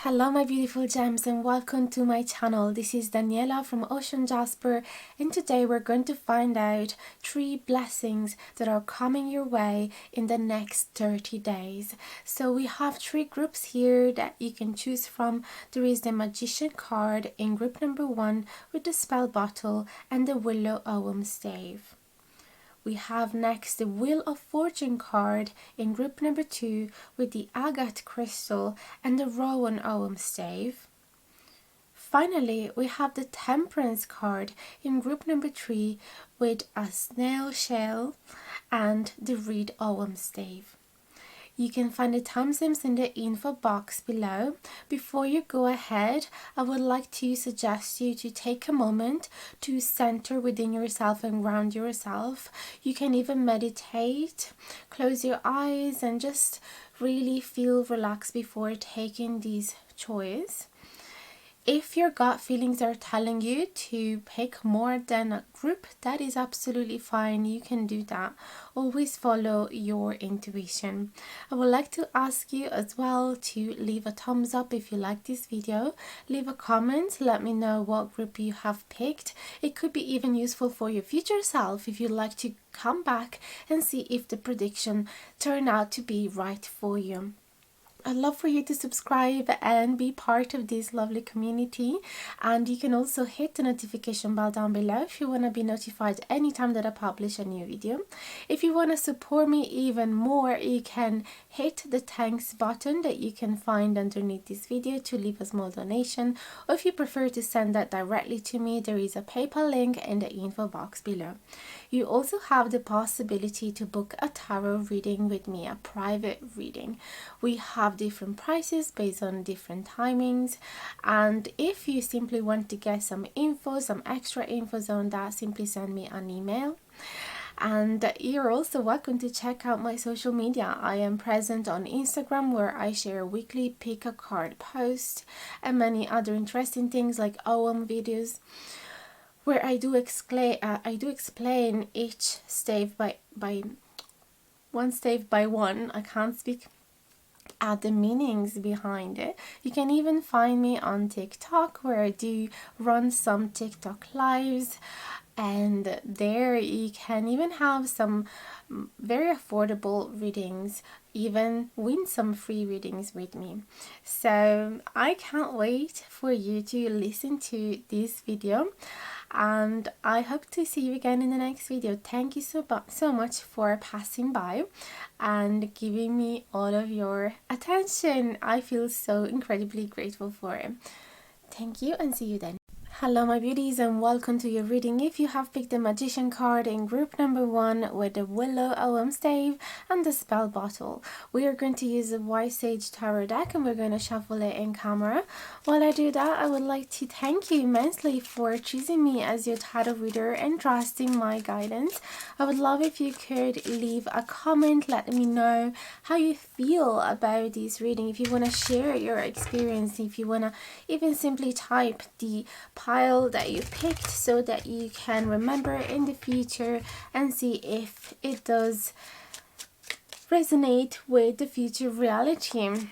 Hello my beautiful gems and welcome to my channel. This is Daniela from Ocean Jasper, and today we're going to find out 3 blessings that are coming your way in the next 30 days. So we have 3 groups here that you can choose from. There is the Magician card in group number 1 with the spell bottle and the Willow Ogham stave. We have next the Wheel of Fortune card in group number 2 with the agate crystal and the Rowan Ogham stave. Finally, we have the Temperance card in group number 3 with a snail shell and the Reed Ogham stave. You can find the timestamps in the info box below. Before you go ahead, I would like to suggest you to take a moment to center within yourself and ground yourself. You can even meditate, close your eyes and just really feel relaxed before taking these choices. If your gut feelings are telling you to pick more than a group, that is absolutely fine. You can do that. Always follow your intuition. I would like to ask you as well to leave a thumbs up if you like this video. Leave a comment. Let me know what group you have picked. It could be even useful for your future self if you'd like to come back and see if the prediction turned out to be right for you. I'd love for you to subscribe and be part of this lovely community, and you can also hit the notification bell down below if you want to be notified anytime that I publish a new video. If you want to support me even more, you can hit the thanks button that you can find underneath this video to leave a small donation, or if you prefer to send that directly to me, there is a PayPal link in the info box below. You also have the possibility to book a tarot reading with me, a private reading. We have different prices based on different timings, and if you simply want to get some info, some extra info on that, simply send me an email. And you're also welcome to check out my social media. I am present on Instagram, where I share weekly pick a card posts and many other interesting things like Ogham videos, where I do explain each stave by one stave by one. I can't speak at the meanings behind it. You can even find me on TikTok, where I do run some TikTok lives, and there you can even have some very affordable readings, even win some free readings with me. So I can't wait for you to listen to this video, and I hope to see you again in the next video. Thank you so much for passing by and giving me all of your attention. I feel so incredibly grateful for it. Thank you, and see you then. Hello my beauties, and welcome to your reading. If you have picked the Magician card in group number 1 with the Willow Ogham stave and the spell bottle, we are going to use a White Sage Tarot deck, and we're going to shuffle it in camera. While I do that, I would like to thank you immensely for choosing me as your tarot reader and trusting my guidance. I would love if you could leave a comment, let me know how you feel about this reading. If you want to share your experience, if you want to even simply type the pile that you picked so that you can remember in the future and see if it does resonate with the future reality.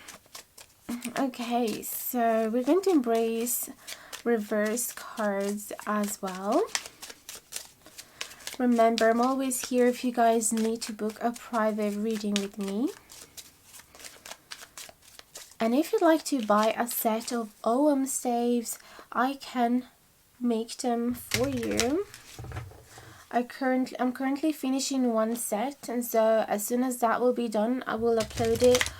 Okay, so we're going to embrace reverse cards as well. Remember, I'm always here if you guys need to book a private reading with me. And if you'd like to buy a set of Ogham staves, I can make them for you. I'm currently finishing one set, and so as soon as that will be done, I will upload it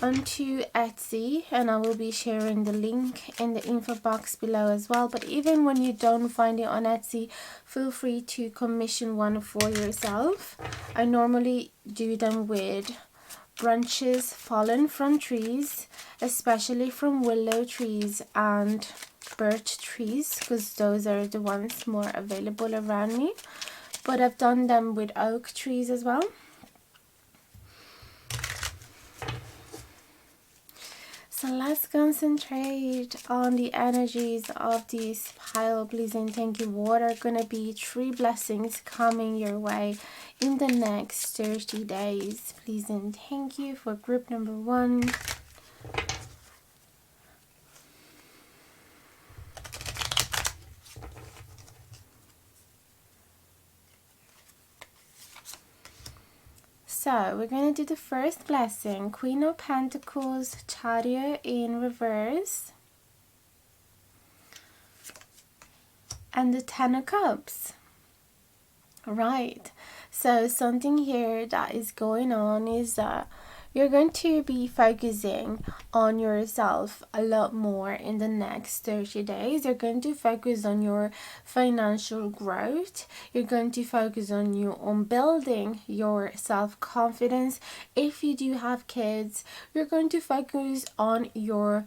onto Etsy, and I will be sharing the link in the info box below as well. But even when you don't find it on Etsy, feel free to commission one for yourself. I normally do them with branches fallen from trees, especially from willow trees and birch trees, because those are the ones more available around me, but I've done them with oak trees as well. So let's concentrate on the energies of this pile. Please and thank you. What are gonna be 3 blessings coming your way in the next 30 days? Please and thank you for group number 1. So we're going to do the first blessing. Queen of Pentacles, Chariot in reverse, and the Ten of Cups. Right. So something here that is going on is that you're going to be focusing on yourself a lot more in the next 30 days. You're going to focus on your financial growth. You're going to focus on building your self-confidence. If you do have kids, you're going to focus on your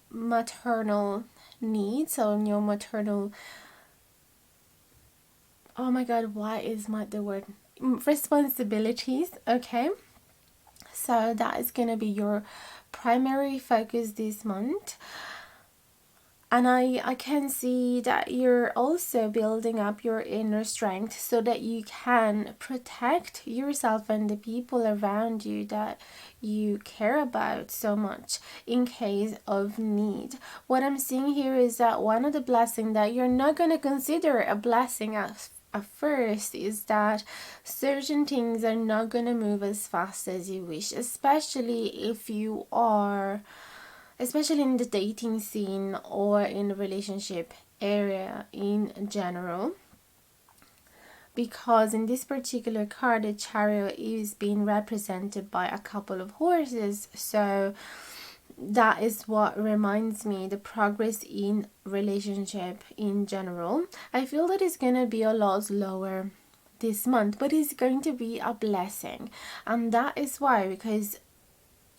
maternal needs, on your maternal, oh my god, why is the word responsibilities. Okay, so that is going to be your primary focus this month. And I can see that you're also building up your inner strength so that you can protect yourself and the people around you that you care about so much in case of need. What I'm seeing here is that one of the blessings that you're not going to consider a blessing at first is that certain things are not going to move as fast as you wish, especially if you are, especially in the dating scene or in the relationship area in general. Because in this particular card, the Chariot is being represented by a couple of horses, so that is what reminds me the progress in relationship in general. I feel that it's gonna be a lot slower this month, but it's going to be a blessing, and that is why, because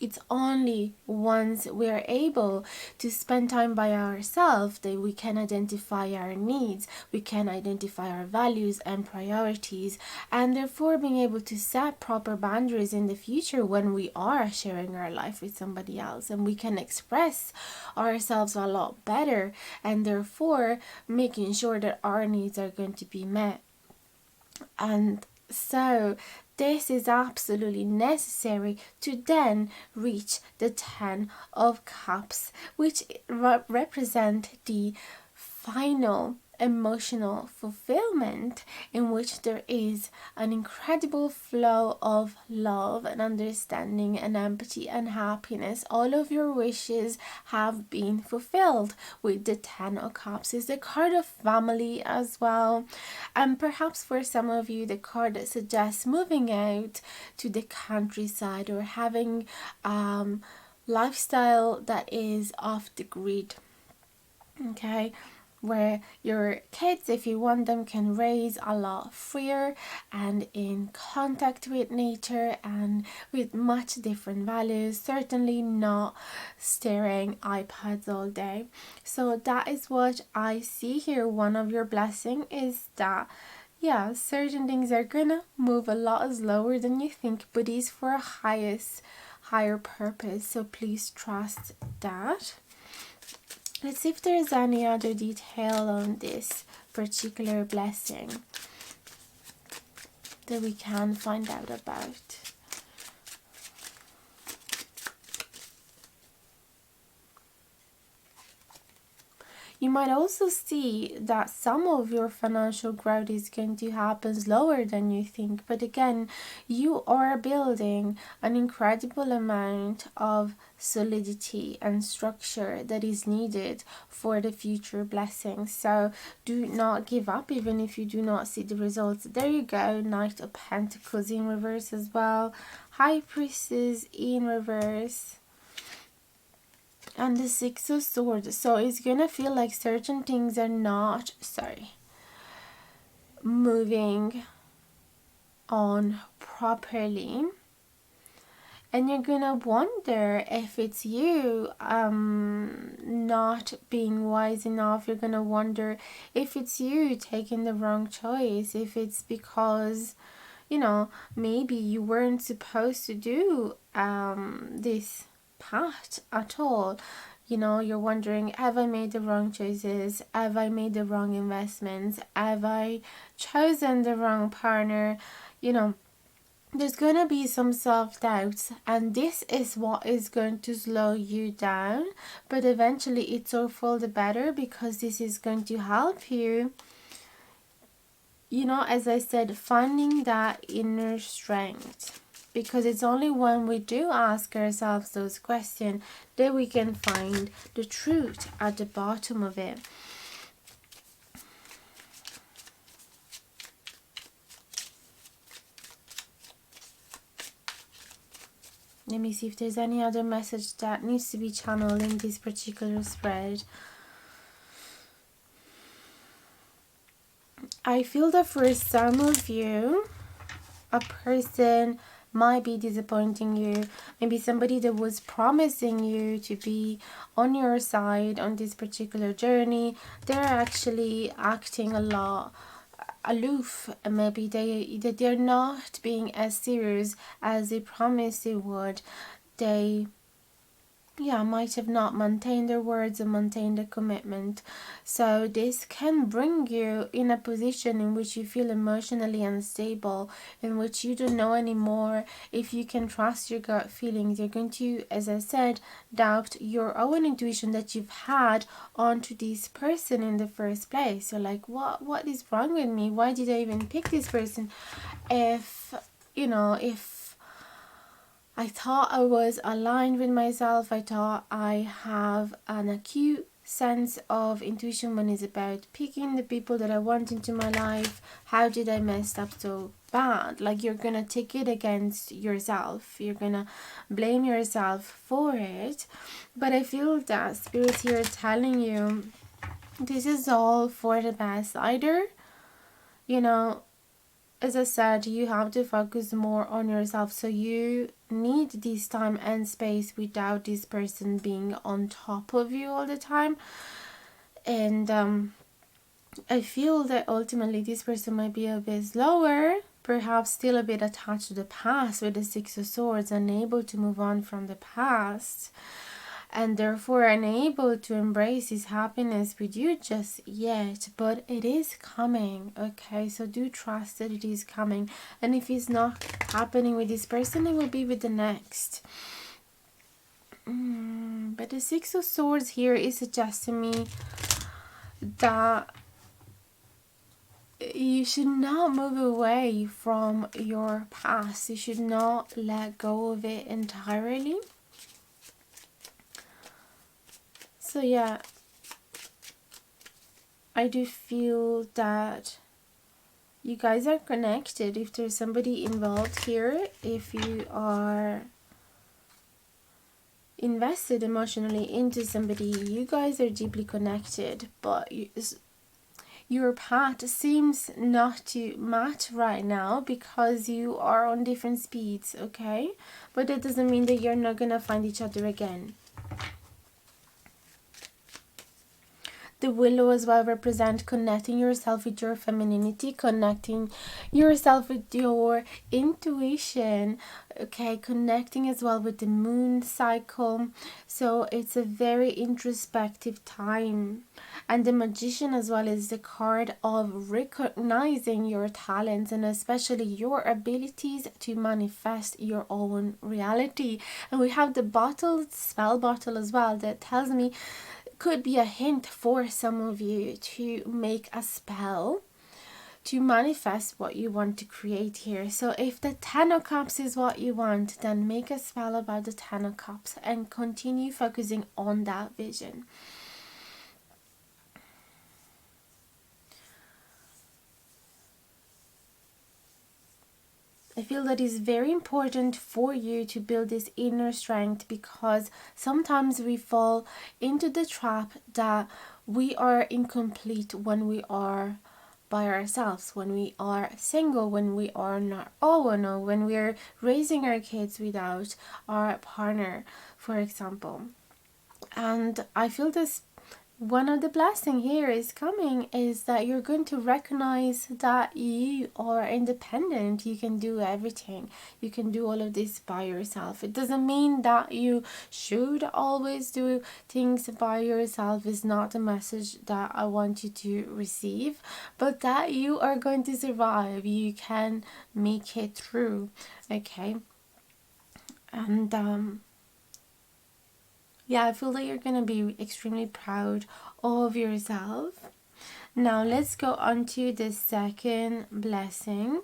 it's only once we're able to spend time by ourselves that we can identify our needs, we can identify our values and priorities, and therefore being able to set proper boundaries in the future when we are sharing our life with somebody else, and we can express ourselves a lot better, and therefore making sure that our needs are going to be met. And so this is absolutely necessary to then reach the 10 of Cups, which represent the final emotional fulfillment, in which there is an incredible flow of love and understanding and empathy and happiness. All of your wishes have been fulfilled with the 10 of Cups. Is the card of family as well, and perhaps for some of you the card that suggests moving out to the countryside or having lifestyle that is off the grid. Okay, where your kids, if you want them, can raise a lot freer and in contact with nature and with much different values, certainly not staring iPads all day. So that is what I see here. One of your blessing is that, yeah, certain things are gonna move a lot slower than you think, but it's for a higher purpose, so please trust that. Let's see if there's any other detail on this particular blessing that we can find out about. You might also see that some of your financial growth is going to happen slower than you think. But again, you are building an incredible amount of solidity and structure that is needed for the future blessings. So do not give up even if you do not see the results. There you go. Knight of Pentacles in reverse as well. High Priestess in reverse. And the Six of Swords. So it's gonna feel like certain things are not moving on properly, and you're gonna wonder if it's you not being wise enough. You're gonna wonder if it's you taking the wrong choice, if it's because, you know, maybe you weren't supposed to do this path at all. You know, you're wondering, have I made the wrong choices? Have I made the wrong investments? Have I chosen the wrong partner? You know, there's going to be some self-doubts, and this is what is going to slow you down, but eventually it's all for the better, because this is going to help you as I said, finding that inner strength, because it's only when we do ask ourselves those questions that we can find the truth at the bottom of it. Let me see if there's any other message that needs to be channeled in this particular spread. I feel that for some of you, a person might be disappointing you. Maybe somebody that was promising you to be on your side on this particular journey, they're actually acting a lot aloof, and maybe they're not being as serious as they promised they would. They might have not maintained their words and maintained their commitment. So this can bring you in a position in which you feel emotionally unstable, in which you don't know anymore if you can trust your gut feelings. You're going to, as I said, doubt your own intuition that you've had onto this person in the first place. You're like, what is wrong with me? Why did I even pick this person? If I thought I was aligned with myself, I thought I have an acute sense of intuition when it's about picking the people that I want into my life. How did I mess up so bad? Like, you're gonna take it against yourself, you're gonna blame yourself for it. But I feel that Spirit here telling you this is all for the best. Either, as I said, you have to focus more on yourself. So you need this time and space without this person being on top of you all the time. And I feel that ultimately this person might be a bit slower, perhaps still a bit attached to the past with the Six of Swords, unable to move on from the past, and therefore unable to embrace his happiness with you just yet. But it is coming, okay? So do trust that it is coming. And if it's not happening with this person, it will be with the next. But the Six of Swords here is suggesting me that you should not move away from your past. You should not let go of it entirely. So yeah, I do feel that you guys are connected. If there's somebody involved here, if you are invested emotionally into somebody, you guys are deeply connected, but your path seems not to match right now because you are on different speeds, okay? But that doesn't mean that you're not gonna find each other again. The willow as well represent connecting yourself with your femininity, connecting yourself with your intuition, okay, connecting as well with the moon cycle. So it's a very introspective time. And the magician as well is the card of recognizing your talents and especially your abilities to manifest your own reality. And we have the bottle, spell bottle as well, that tells me could be a hint for some of you to make a spell to manifest what you want to create here. So if the Ten of Cups is what you want, then make a spell about the Ten of Cups and continue focusing on that vision. I feel that it's very important for you to build this inner strength, because sometimes we fall into the trap that we are incomplete when we are by ourselves, when we are single, when we are not own, or when we're raising our kids without our partner, for example. And I feel this one of the blessing here is coming is that you're going to recognize that you are independent. You can do everything. You can do all of this by yourself. It doesn't mean that you should always do things by yourself. Is not a message that I want you to receive, but that you are going to survive. You can make it through, okay? And yeah, I feel that you're going to be extremely proud of yourself. Now let's go on to the second blessing.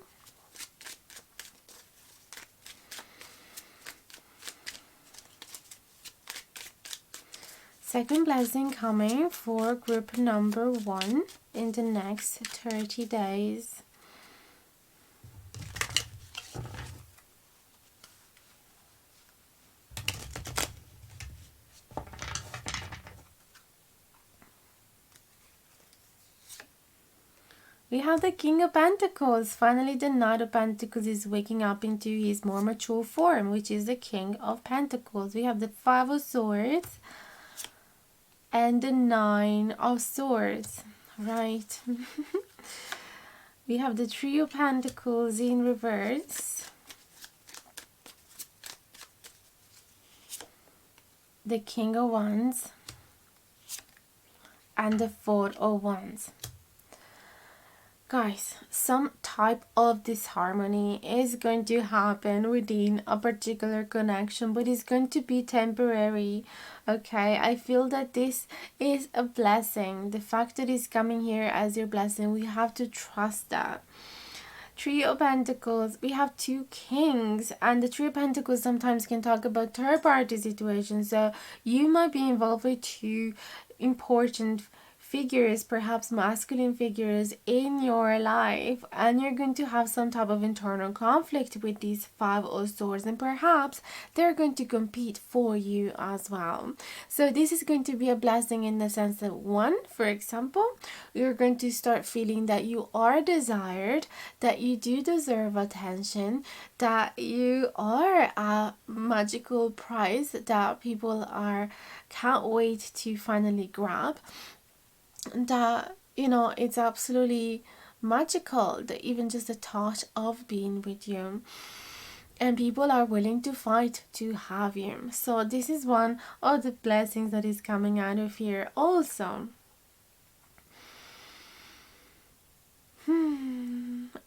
Second blessing coming for group number 1 in the next 30 days. We have the King of Pentacles. Finally, the Knight of Pentacles is waking up into his more mature form, which is the King of Pentacles. We have the Five of Swords and the Nine of Swords. Right. We have the Three of Pentacles in reverse. The King of Wands. And the Four of Wands. Guys, some type of disharmony is going to happen within a particular connection, but it's going to be temporary. Okay, I feel that this is a blessing. The fact that it's coming here as your blessing, we have to trust that. Three of Pentacles, we have two kings, and the Three of Pentacles sometimes can talk about third party situations. So you might be involved with two important figures, perhaps masculine figures in your life, and you're going to have some type of internal conflict with these Five of Swords, and perhaps they're going to compete for you as well. So this is going to be a blessing in the sense that, one, for example, you're going to start feeling that you are desired, that you do deserve attention, that you are a magical prize that people can't wait to finally grab. That, you know, it's absolutely magical, that even just the thought of being with you, and people are willing to fight to have you. So this is one of the blessings that is coming out of here also.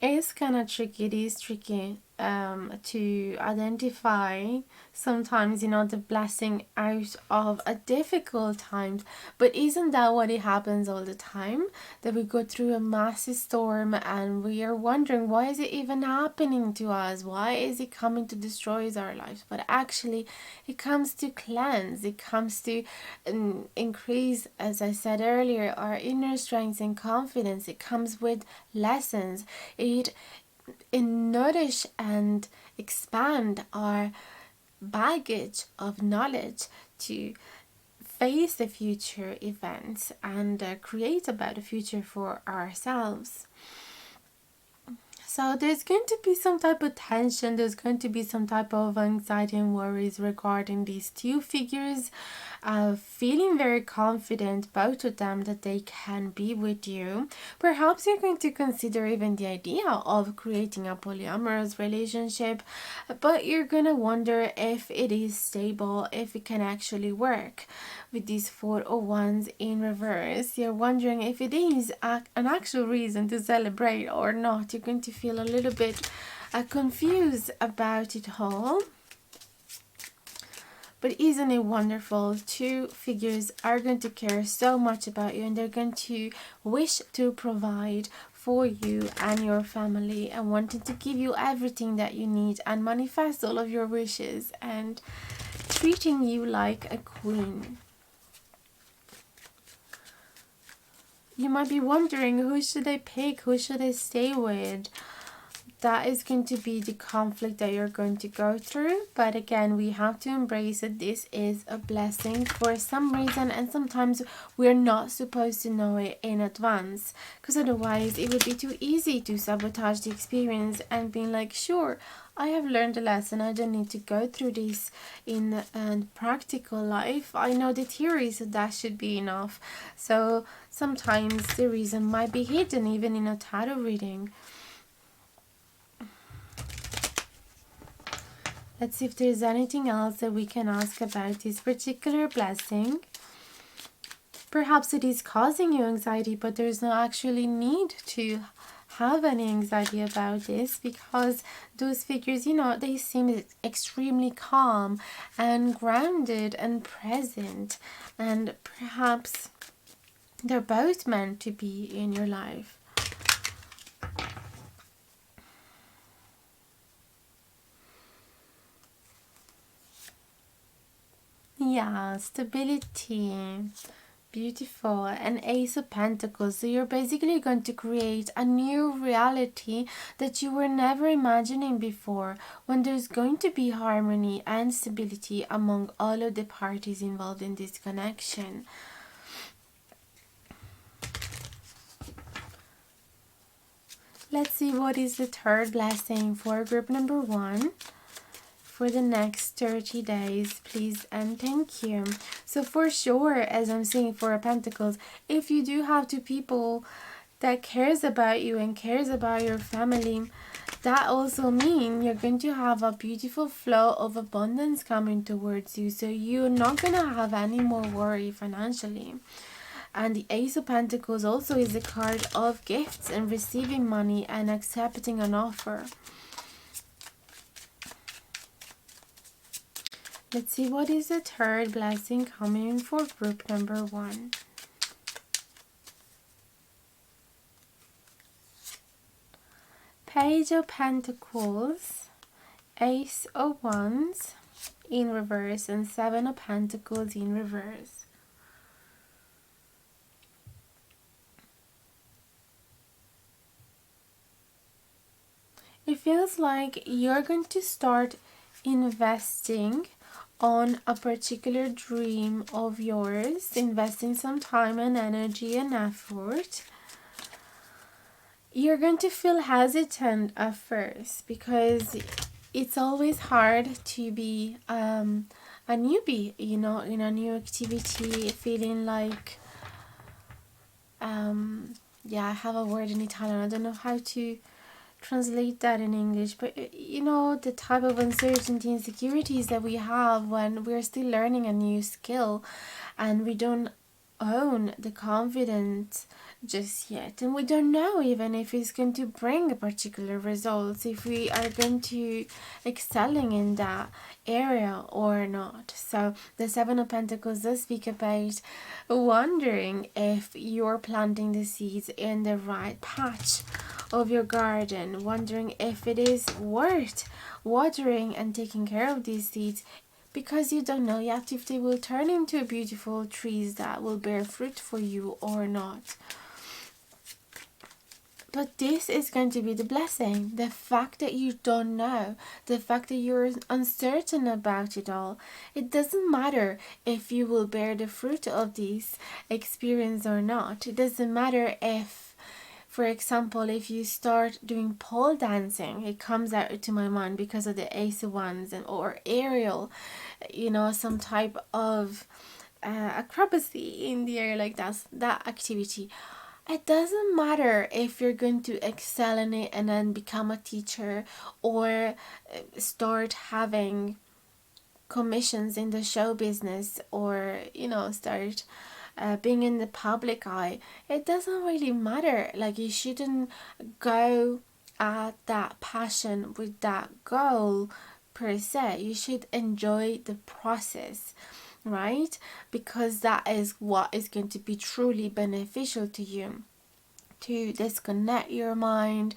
It's kind of tricky. It is tricky to identify sometimes, you know, the blessing out of a difficult time. But isn't that what it happens all the time? That we go through a massive storm and we are wondering, why is it even happening to us? Why is it coming to destroy our lives? But actually it comes to cleanse. It comes to increase, as I said earlier, our inner strength and confidence. It comes with lessons. It nourish and expand our baggage of knowledge to face the future events and create a better future for ourselves. So there's going to be some type of tension, there's going to be some type of anxiety and worries regarding these two figures, feeling very confident, both of them, that they can be with you. Perhaps you're going to consider even the idea of creating a polyamorous relationship, but you're going to wonder if it is stable, if it can actually work. With these Four of Wands in reverse, you're wondering if it is an actual reason to celebrate or not. You're going to feel a little bit confused about it all. But isn't it wonderful? Two figures are going to care so much about you, and they're going to wish to provide for you and your family, and wanting to give you everything that you need and manifest all of your wishes, and treating you like a queen. You might be wondering, who should I pick? Who should I stay with? That is going to be the conflict that you're going to go through. But again, we have to embrace that this is a blessing for some reason, and sometimes we're not supposed to know it in advance, because otherwise it would be too easy to sabotage the experience and being like, sure, I have learned a lesson, I don't need to go through this in practical life. I know the theory, so that should be enough. So sometimes the reason might be hidden even in a tarot reading. Let's see if there's anything else that we can ask about this particular blessing. Perhaps it is causing you anxiety, but there's no actually need to have any anxiety about this, because those figures, you know, they seem extremely calm and grounded and present, and perhaps They're both meant to be in your life. Yeah, stability. Beautiful. And Ace of Pentacles. So you're basically going to create a new reality that you were never imagining before, when there's going to be harmony and stability among all of the parties involved in this connection. Let's see what is the third blessing for group number 1 for the next 30 days, please and thank you. So for sure, as I'm seeing for Pentacles, if you do have two people that cares about you and cares about your family, that also means you're going to have a beautiful flow of abundance coming towards you. So you're not going to have any more worry financially. And the Ace of Pentacles also is a card of gifts and receiving money and accepting an offer. Let's see what is the third blessing coming for group number 1. Page of Pentacles, Ace of Wands in reverse, and Seven of Pentacles in reverse. It feels like you're going to start investing on a particular dream of yours, investing some time and energy and effort. You're going to feel hesitant at first because it's always hard to be a newbie, you know, in a new activity, feeling like, yeah, I have a word in Italian, I don't know how to translate that in English, but you know, the type of uncertainty and insecurities that we have when we're still learning a new skill and we don't own the confidence just yet, and we don't know even if it's going to bring a particular results, if we are going to excelling in that area or not. So the Seven of Pentacles does speak about wondering if you're planting the seeds in the right patch of your garden, wondering if it is worth watering and taking care of these seeds, because you don't know yet if they will turn into beautiful trees that will bear fruit for you or not. But this is going to be the blessing. The fact that you don't know, the fact that you're uncertain about it all. It doesn't matter if you will bear the fruit of this experience or not. It doesn't matter if, for example, if you start doing pole dancing, it comes out to my mind because of the Ace of Wands, or aerial, you know, some type of acrobacy in the air, like that activity. It doesn't matter if you're going to excel in it and then become a teacher, or start having commissions in the show business, or, you know, start being in the public eye. It doesn't really matter. Like, you shouldn't go at that passion with that goal per se. You should enjoy the process, right? Because that is what is going to be truly beneficial to you. To disconnect your mind,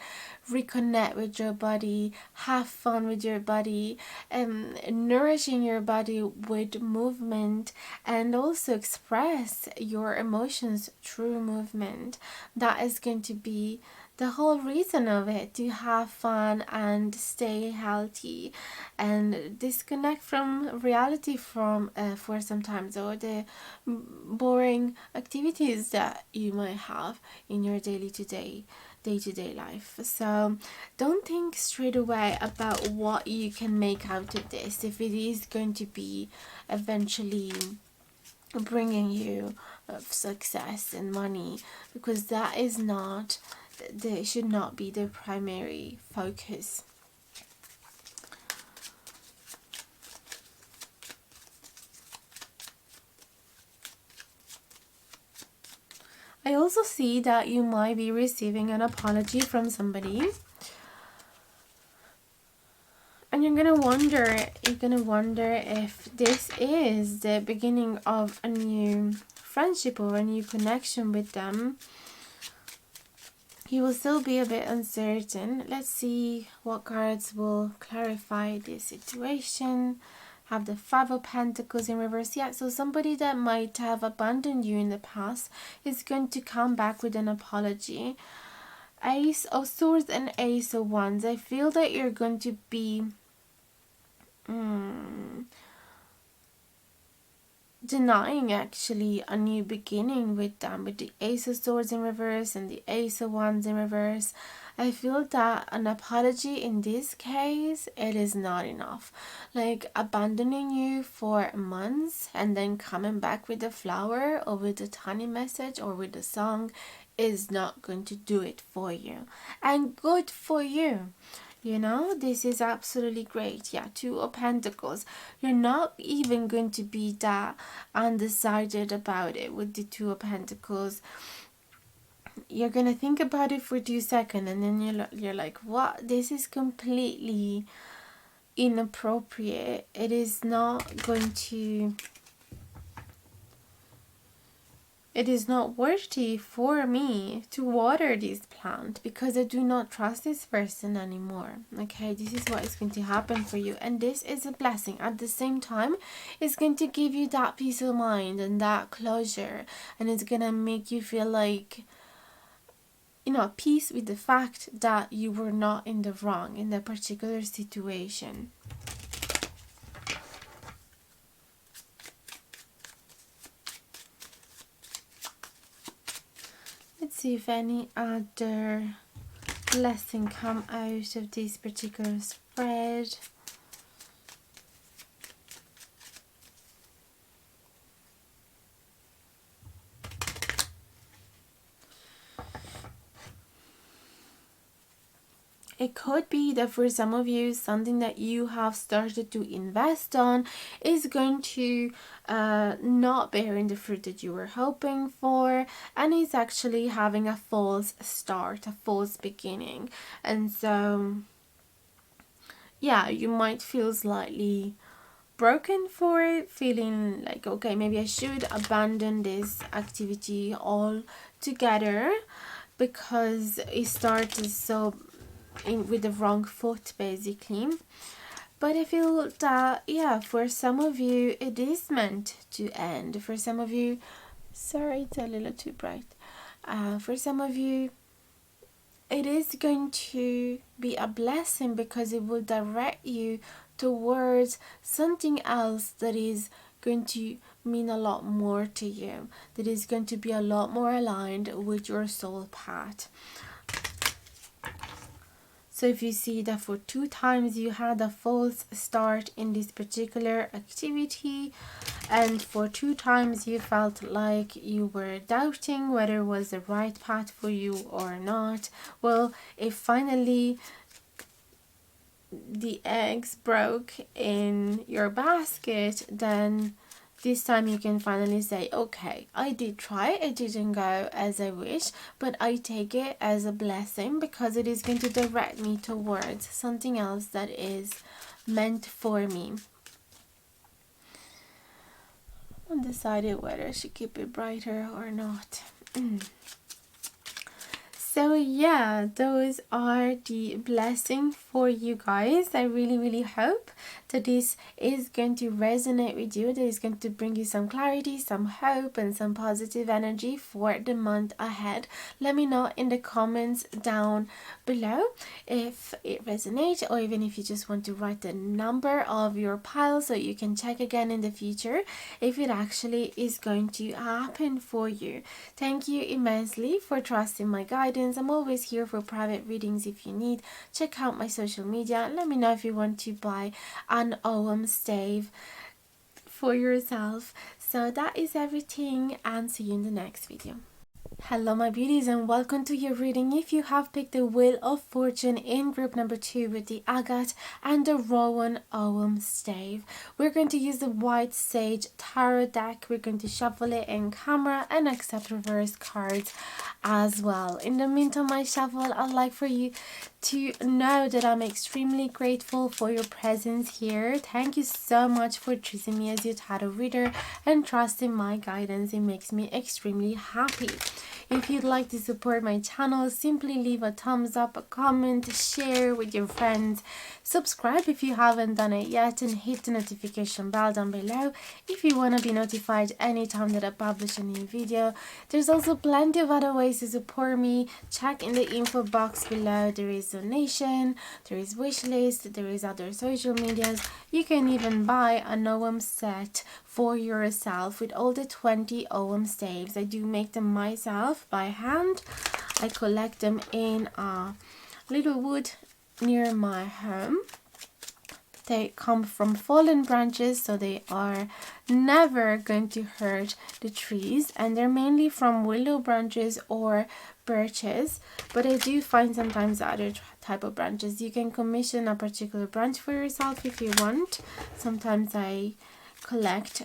reconnect with your body, have fun with your body, nourishing your body with movement, and also express your emotions through movement. That is going to be the whole reason of it, to have fun and stay healthy and disconnect from reality for sometimes, or the boring activities that you might have in your day-to-day life. So don't think straight away about what you can make out of this, if it is going to be eventually bringing you success and money, because that is not, they should not be the primary focus. I also see that you might be receiving an apology from somebody, and you're gonna wonder if this is the beginning of a new friendship or a new connection with them, you will still be a bit uncertain. Let's see what cards will clarify this situation. Have the Five of Pentacles in reverse. Yeah, so somebody that might have abandoned you in the past is going to come back with an apology. Ace of Swords and Ace of Wands. I feel that you're going to be denying actually a new beginning with them, with the Ace of Swords in reverse and the Ace of Wands in reverse. I feel that an apology in this case, it is not enough. Like abandoning you for months and then coming back with a flower or with a tiny message or with a song is not going to do it for you. And good for you. You know, this is absolutely great. Yeah, Two of Pentacles. You're not even going to be that undecided about it with the Two of Pentacles. You're going to think about it for 2 seconds and then you're like, what? This is completely inappropriate. It is not going to... It is not worthy for me to water this plant because I do not trust this person anymore. Okay, this is what is going to happen for you. And this is a blessing. At the same time, it's going to give you that peace of mind and that closure. And it's going to make you feel like, you know, at peace with the fact that you were not in the wrong in that particular situation. Let's see if any other blessing come out of this particular spread. It could be that for some of you, something that you have started to invest on is going to not bearing the fruit that you were hoping for, and it's actually having a false start, a false beginning. And so, yeah, you might feel slightly broken for it, feeling like, okay, maybe I should abandon this activity altogether because it started so with the wrong foot basically. But I feel that, yeah, for some of you it is meant to end. For some of you, sorry, it's a little too bright. For some of you it is going to be a blessing because it will direct you towards something else that is going to mean a lot more to you, that is going to be a lot more aligned with your soul path. So if you see that for 2 times you had a false start in this particular activity, and for 2 times you felt like you were doubting whether it was the right path for you or not, well, if finally the eggs broke in your basket, then this time you can finally say, okay, I did try, it didn't go as I wish, but I take it as a blessing because it is going to direct me towards something else that is meant for me. I'm undecided whether I should keep it brighter or not. So yeah, those are the blessings for you guys. I really hope that this is going to resonate with you, that is going to bring you some clarity, some hope, and some positive energy for the month ahead. Let me know in the comments down below if it resonates, or even if you just want to write the number of your pile so you can check again in the future if it actually is going to happen for you. Thank you immensely for trusting my guidance. I'm always here for private readings if you need. Check out my social media. Let me know if you want to buy an OM stave for yourself. So that is everything, and see you in the next video. Hello my beauties and welcome to your reading. If you have picked the Wheel of Fortune in group number 2 with the Agate and the Rowan Ogham stave, we're going to use the White Sage Tarot deck. We're going to shuffle it in camera and accept reverse cards as well. In the meantime, I shuffle, I'd like for you to know that I'm extremely grateful for your presence here. Thank you so much for choosing me as your tarot reader and trusting my guidance. It makes me extremely happy. If you'd like to support my channel, simply leave a thumbs up, a comment, share with your friends, subscribe if you haven't done it yet, and hit the notification bell down below if you want to be notified anytime that I publish a new video. There's also plenty of other ways to support me. Check in the info box below. There is donation, there is wishlist, there is other social medias. You can even buy a Ogham set for yourself with all the 20 Ogham staves. I do make them myself by hand. I collect them in a little wood near my home. They come from fallen branches, so they are never going to hurt the trees, and they're mainly from willow branches or birches, but I do find sometimes other type of branches. You can commission a particular branch for yourself if you want. Sometimes I collect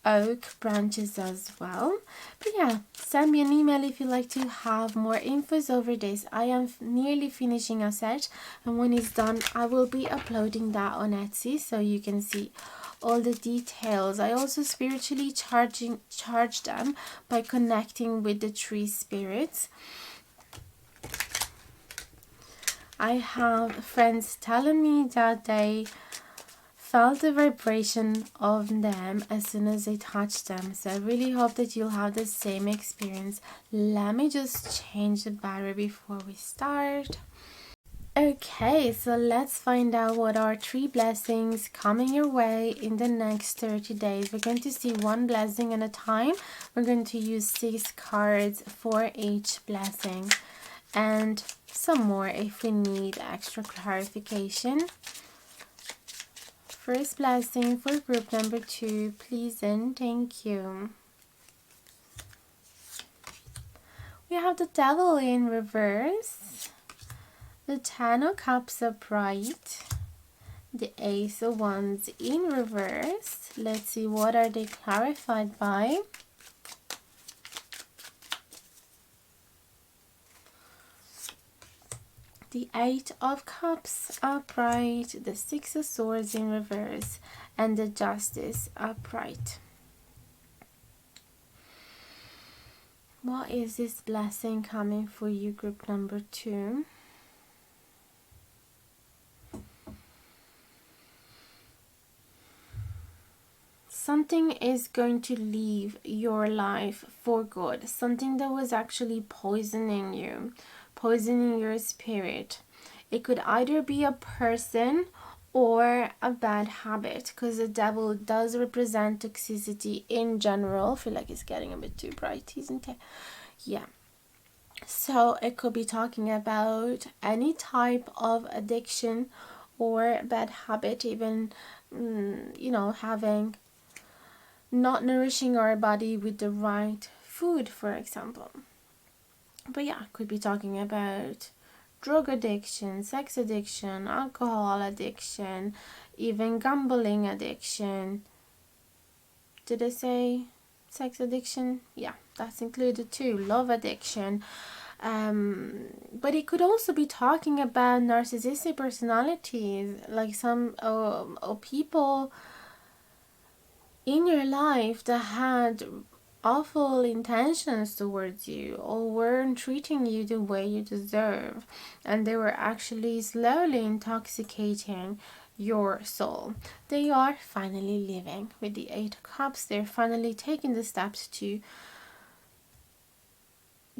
oak branches as well. But yeah, send me an email if you'd like to have more infos over this. I am nearly finishing a set, and when it's done I will be uploading that on Etsy so you can see all the details. I also spiritually charge them by connecting with the tree spirits. I have friends telling me that they felt the vibration of them as soon as they touched them, so I really hope that you'll have the same experience. Let me just change the battery before we start. Okay, so let's find out what are 3 blessings coming your way in the next 30 days. We're going to see 1 blessing at a time. We're going to use 6 cards for each blessing and some more if we need extra clarification. First blessing for group number 2, please and thank you. We have the Devil in reverse, the 10 of Cups upright, the Ace of Wands in reverse. Let's see what are they clarified by. The 8 of Cups upright, the 6 of Swords in reverse, and the Justice upright. What is this blessing coming for you, group number 2? Something is going to leave your life for good. Something that was actually poisoning you, poisoning your spirit. It could either be a person or a bad habit, because the devil does represent toxicity in general. I feel like it's getting a bit too bright, isn't it? Yeah. So it could be talking about any type of addiction or bad habit, even, having not nourishing our body with the right food, for example. But yeah, could be talking about drug addiction, sex addiction, alcohol addiction, even gambling addiction. Did I say sex addiction? Yeah, that's included too. Love addiction. But it could also be talking about narcissistic personalities, like some people in your life that had awful intentions towards you or weren't treating you the way you deserve, and they were actually slowly intoxicating your soul. They are finally leaving. With the 8 of Cups, they're finally taking the steps to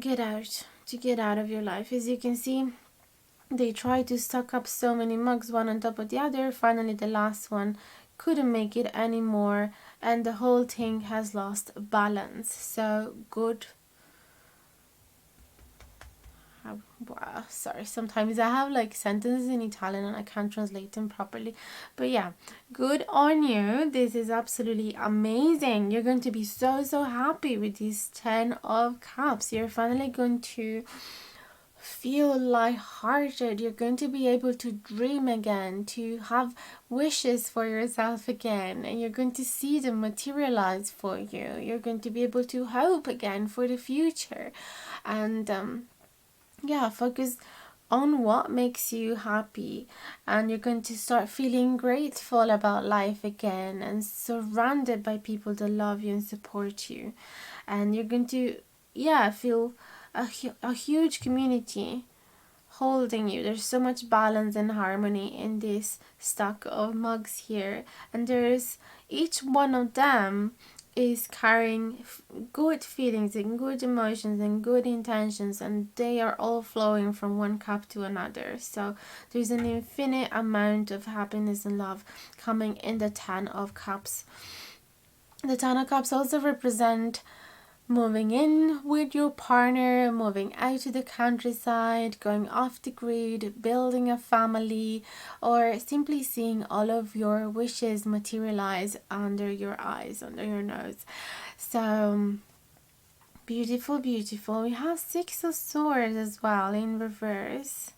get out of your life. As you can see, they tried to stock up so many mugs one on top of the other. Finally, the last one couldn't make it anymore, and the whole thing has lost balance. So good Wow, sorry, sometimes I have like sentences in Italian and I can't translate them properly. But yeah, good on you. This is absolutely amazing. You're going to be so happy with these 10 of cups. You're finally going to feel lighthearted. You're going to be able to dream again, to have wishes for yourself again, and you're going to see them materialize for you. You're going to be able to hope again for the future. And yeah, focus on what makes you happy, and you're going to start feeling grateful about life again and surrounded by people that love you and support you. And you're going to, yeah, feel a huge community holding you. There's so much balance and harmony in this stack of mugs here, and there's each one of them is carrying good feelings and good emotions and good intentions, and they are all flowing from one cup to another. So there's an infinite amount of happiness and love coming in the 10 of cups. The 10 of cups also represent moving in with your partner, moving out to the countryside, going off the grid, building a family, or simply seeing all of your wishes materialize under your eyes, under your nose. So beautiful, beautiful. We have 6 of swords as well in reverse.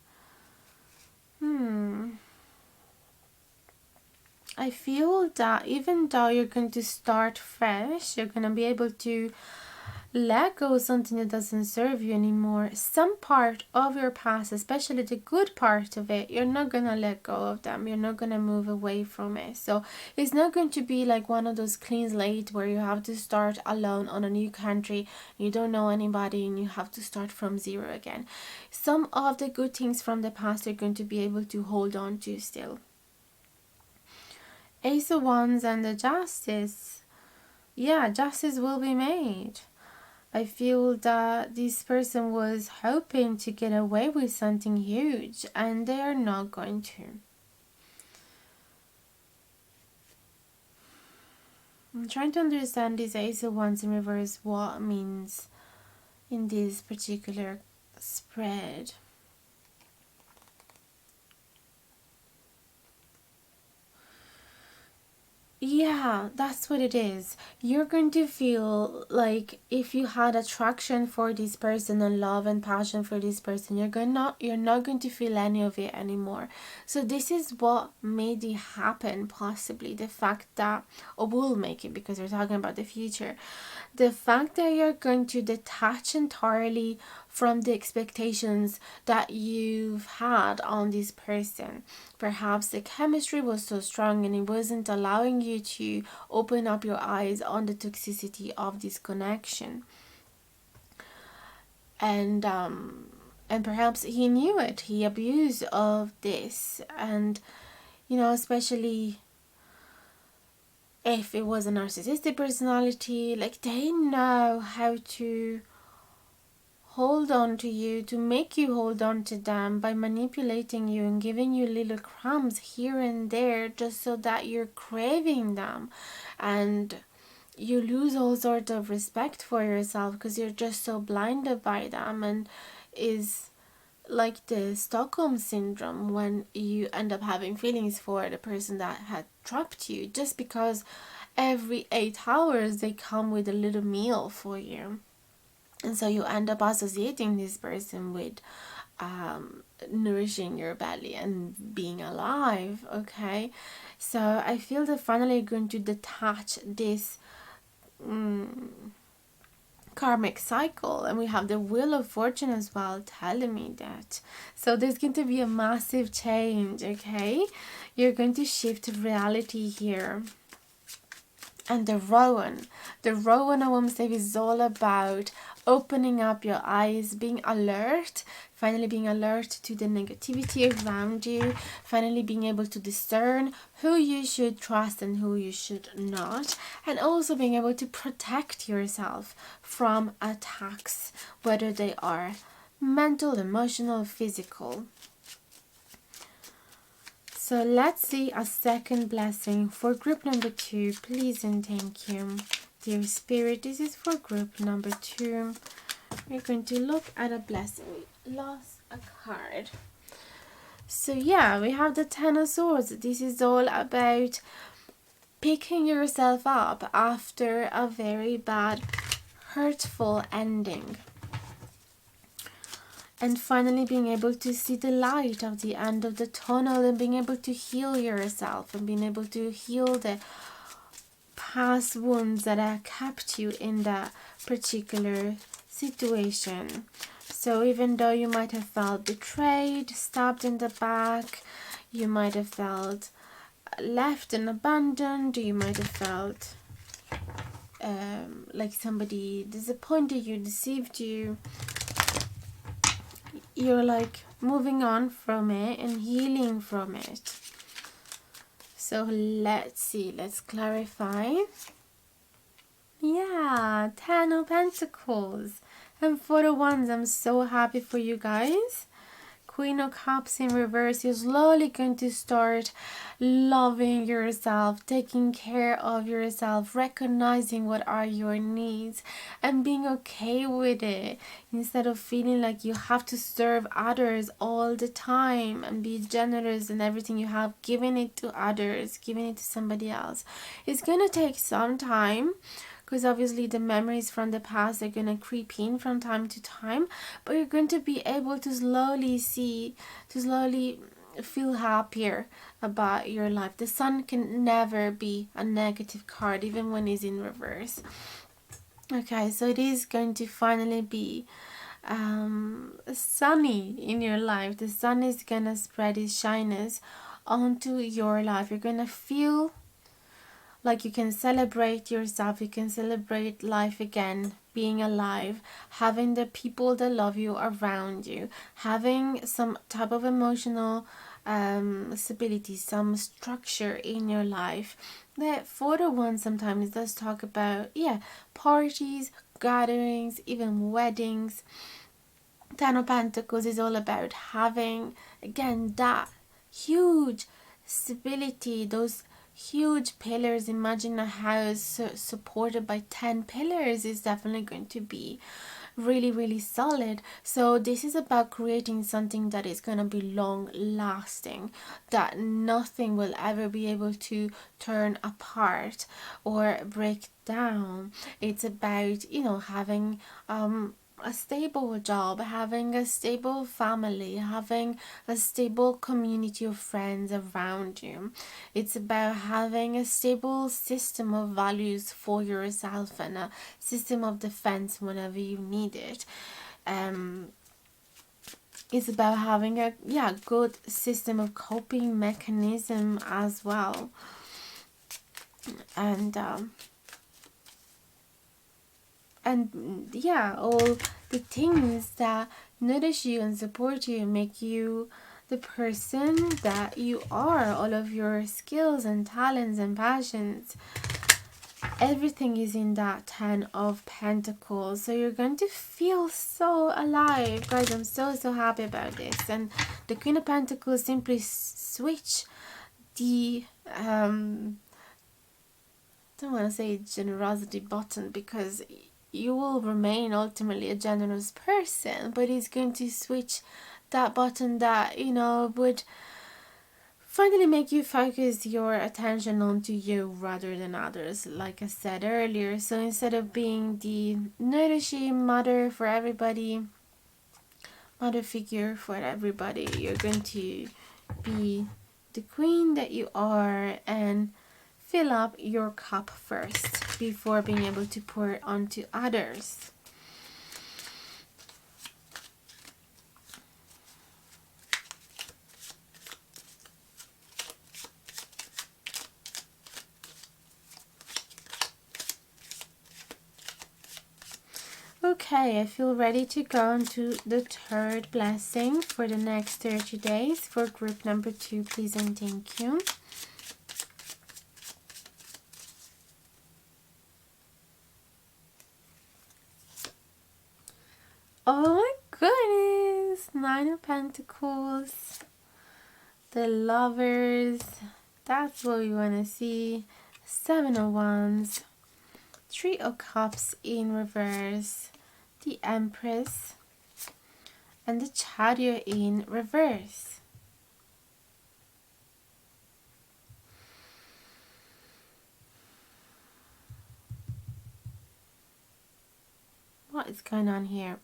I feel that even though you're going to start fresh, you're going to be able to let go of something that doesn't serve you anymore. Some part of your past, especially the good part of it, you're not gonna let go of them. You're not gonna move away from it. So it's not going to be like one of those clean slate where you have to start alone on a new country, you don't know anybody, and you have to start from zero again. Some of the good things from the past you're going to be able to hold on to still. Ace of Wands and the Justice. Yeah, justice will be made. I feel that this person was hoping to get away with something huge, and they are not going to. I'm trying to understand this Ace of Wands in reverse, what it means in this particular spread. Yeah, that's what it is. You're going to feel like if you had attraction for this person and love and passion for this person, you're not going to feel any of it anymore. So this is what made it happen, possibly the fact that, or will make it, because we're talking about the future. The fact that you're going to detach entirely from the expectations that you've had on this person. Perhaps the chemistry was so strong and it wasn't allowing you to open up your eyes on the toxicity of this connection. And perhaps he knew it. He abused of this, and especially if it was a narcissistic personality, like they know how to hold on to you, to make you hold on to them by manipulating you and giving you little crumbs here and there just so that you're craving them, and you lose all sort of respect for yourself because you're just so blinded by them. And is like the Stockholm syndrome, when you end up having feelings for the person that had trapped you just because every 8 hours they come with a little meal for you. And so you end up associating this person with nourishing your belly and being alive, okay? So I feel that finally you're going to detach this karmic cycle, and we have the Wheel of Fortune as well telling me that. So there's going to be a massive change, okay? You're going to shift reality here. And the Rowan I want to say is all about opening up your eyes, being alert, finally being alert to the negativity around you, finally being able to discern who you should trust and who you should not, and also being able to protect yourself from attacks, whether they are mental, emotional, physical. So let's see a second blessing for group number 2, please and thank you. Dear Spirit, this is for group number 2. we're going to look at a blessing. We lost a card. So yeah, we have the Ten of Swords. This is all about picking yourself up after a very bad, hurtful ending. And finally being able to see the light of the end of the tunnel and being able to heal yourself and being able to heal the past wounds that have kept you in that particular situation. So even though you might have felt betrayed, stabbed in the back, you might have felt left and abandoned, you might have felt like somebody disappointed you, deceived you, you're like moving on from it and healing from it. So let's see, let's clarify. Yeah, 10 of Pentacles. And for the ones, I'm so happy for you guys. Queen of Cups in reverse. You're slowly going to start loving yourself, taking care of yourself, recognizing what are your needs and being okay with it, instead of feeling like you have to serve others all the time and be generous in everything you have, giving it to others, giving it to somebody else. It's going to take some time, because obviously the memories from the past are going to creep in from time to time, but you're going to be able to slowly feel happier about your life. The sun can never be a negative card, even when it's in reverse. Okay, so it is going to finally be sunny in your life. The sun is going to spread its shyness onto your life. You're going to feel like you can celebrate yourself, you can celebrate life again, being alive, having the people that love you around you, having some type of emotional stability, some structure in your life. The photo one sometimes does talk about, parties, gatherings, even weddings. Ten of Pentacles is all about having, again, that huge stability, those huge pillars. Imagine a house supported by 10 pillars is definitely going to be really, really solid. So this is about creating something that is going to be long lasting, that nothing will ever be able to turn apart or break down. It's about, having a stable job, having a stable family, having a stable community of friends around you. It's about having a stable system of values for yourself and a system of defense whenever you need it. It's about having a good system of coping mechanism as well. And all the things that nourish you and support you and make you the person that you are, all of your skills and talents and passions, everything is in that 10 of Pentacles. So you're going to feel so alive, guys. I'm so happy about this. And the Queen of Pentacles simply switch the don't want to say generosity button, because you will remain ultimately a generous person, but it's going to switch that button that, would finally make you focus your attention onto you rather than others, like I said earlier. So instead of being the nourishing mother for everybody, mother figure for everybody, you're going to be the queen that you are and fill up your cup first before being able to pour it onto others. Okay, I feel ready to go into the third blessing for the next 30 days for group number 2, please and thank you. Oh my goodness, 9 of Pentacles, the Lovers, that's what we want to see, 7 of Wands, 3 of Cups in reverse, the Empress, and the Chariot in reverse. What is going on here?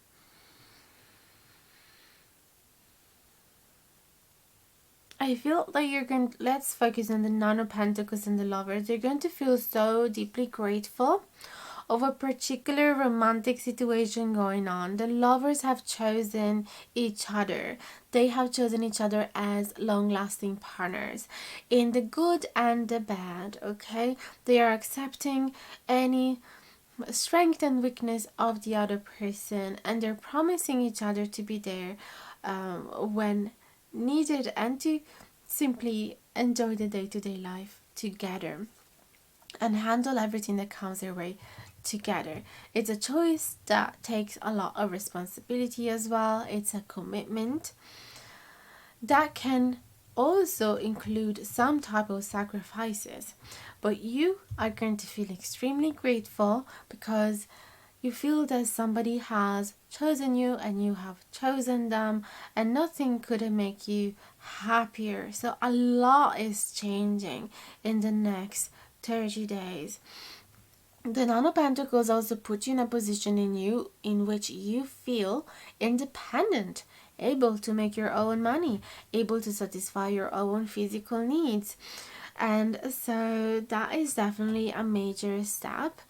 I feel like you're going to, let's focus on the Nine of Pentacles and the Lovers. You're going to feel so deeply grateful of a particular romantic situation going on. The lovers have chosen each other. They have chosen each other as long-lasting partners in the good and the bad, okay? They are accepting any strength and weakness of the other person, and they're promising each other to be there when needed, and to simply enjoy the day-to-day life together and handle everything that comes their way together. It's a choice that takes a lot of responsibility as well. It's a commitment that can also include some type of sacrifices, but you are going to feel extremely grateful because you feel that somebody has chosen you and you have chosen them, and nothing could make you happier. So a lot is changing in the next 30 days. The Nine of Pentacles also put you in a position in which you feel independent, able to make your own money, able to satisfy your own physical needs. And so that is definitely a major step.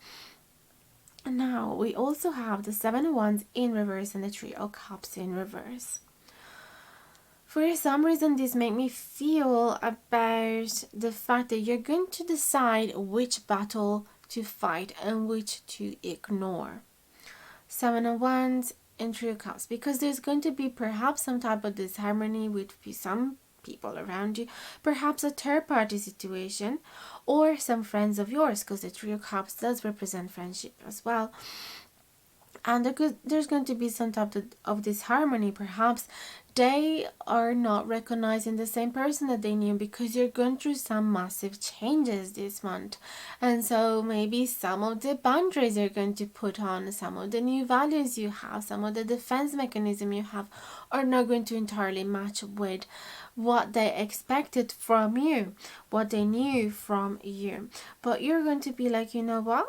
Now we also have the Seven of Wands in reverse and the Three of Cups in reverse. For some reason, this made me feel about the fact that you're going to decide which battle to fight and which to ignore. Seven of Wands and Three of Cups, because there's going to be perhaps some type of disharmony with some people around you, perhaps a third party situation, or some friends of yours, because the Three of Cups does represent friendship as well. And there's going to be some type of disharmony. Perhaps they are not recognizing the same person that they knew, because you're going through some massive changes this month. And so maybe some of the boundaries you're going to put on, some of the new values you have, some of the defense mechanism you have are not going to entirely match with what they expected from you, what they knew from you. But you're going to be like, you know what?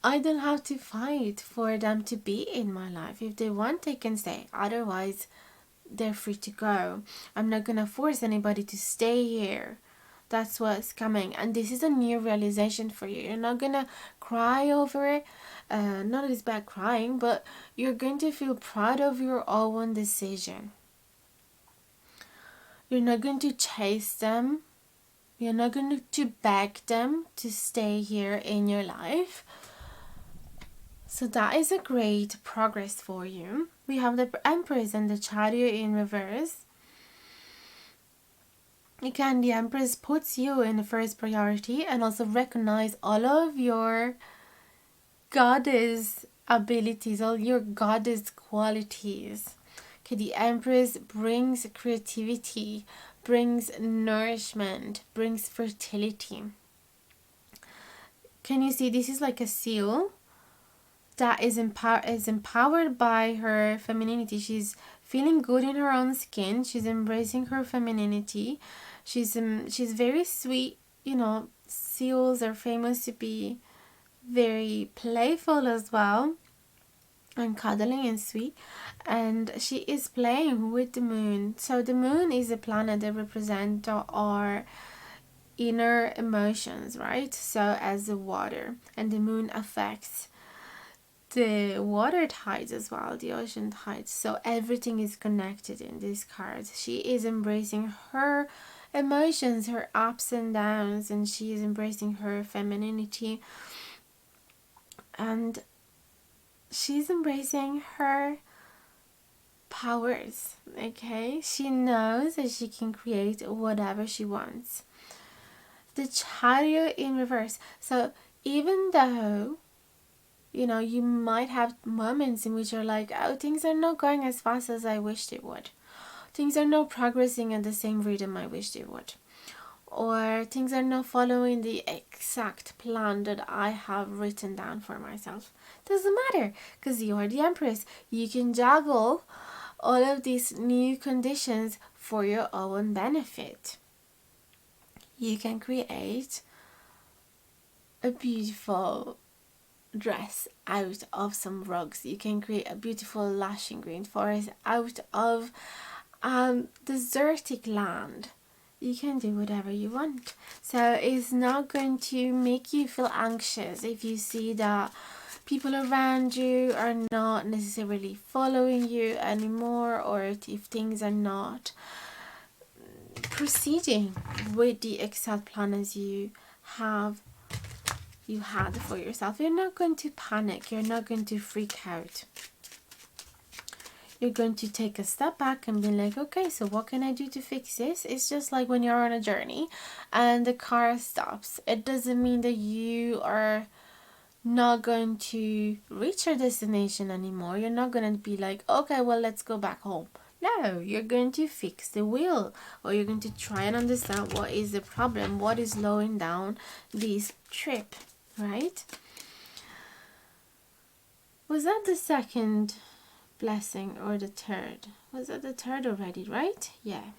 I don't have to fight for them to be in my life. If they want, they can stay. Otherwise, they're free to go. I'm not gonna force anybody to stay here. That's what's coming. And this is a new realization for you. You're not gonna cry over it. Not that it's bad crying, but you're going to feel proud of your own decision. You're not going to chase them. You're not going to beg them to stay here in your life. So that is a great progress for you. We have the Empress and the Chariot in reverse. Again, the Empress puts you in the first priority and also recognize all of your goddess abilities, all your goddess qualities. Okay, the Empress brings creativity, brings nourishment, brings fertility. Can you see this is like a seal that is empowered by her femininity. She's feeling good in her own skin. She's embracing her femininity. She's very sweet. You know, seals are famous to be very playful as well, and cuddling and sweet. And she is playing with the moon. So the moon is a planet that represents our inner emotions, right? So as the water, and the moon affects the water tides as well, the ocean tides. So everything is connected in these cards. She is embracing her emotions, her ups and downs, and she is embracing her femininity, and she's embracing her powers. Okay, she knows that she can create whatever she wants. The Chariot in reverse. So even though, you know, you might have moments in which you're like, oh, things are not going as fast as I wished it would. Things are not progressing at the same rhythm I wished it would. or things are not following the exact plan that I have written down for myself. Doesn't matter, because you are the Empress. You can juggle all of these new conditions for your own benefit. You can create a beautiful dress out of some rugs. You can create a beautiful lashing green forest out of desertic land. You can do whatever you want. So it's not going to make you feel anxious if you see that people around you are not necessarily following you anymore, or if things are not proceeding with the exact plan as you had for yourself. You're not going to panic. You're not going to freak out. You're going to take a step back and be like, okay, so what can I do to fix this? It's just like when you're on a journey and the car stops. It doesn't mean that you are not going to reach your destination anymore. You're not going to be like, okay, well, let's go back home. No, you're going to fix the wheel, or you're going to try and understand what is the problem, what is slowing down this trip, right? Was that the second blessing or the third? Was that the third already, right? Yeah.